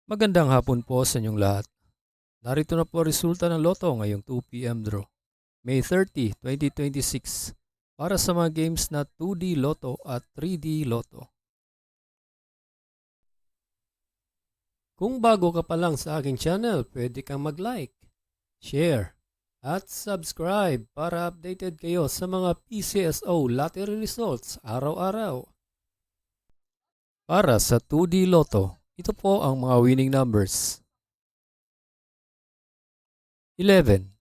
Magandang hapon po sa inyong lahat. Narito na po ang resulta ng Lotto ngayong 2 p.m. draw. May 30, 2026 para sa mga games na 2D Lotto at 3D Lotto. Kung bago ka pa lang sa aking channel, pwede kang mag-like, share, at subscribe para updated kayo sa mga PCSO lottery results araw-araw. Para sa 2D Lotto, ito po ang mga winning numbers: 11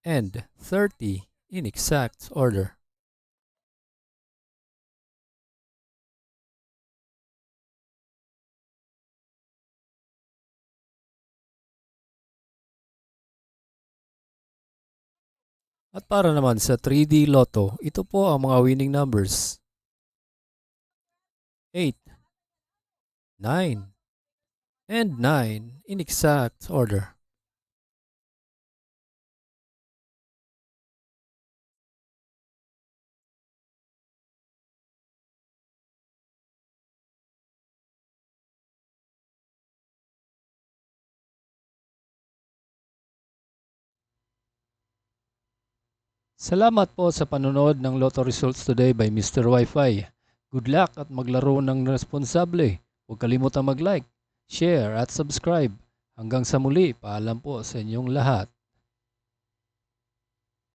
and 30 in exact order. At para naman sa 3D Lotto, ito po ang mga winning numbers: 8, 9, and 9 in exact order. Salamat po sa panonood ng Lotto Results Today by Mr. Wi-Fi. Good luck at maglaro ng responsable. Huwag kalimutang mag-like, share at subscribe. Hanggang sa muli, paalam po sa inyong lahat.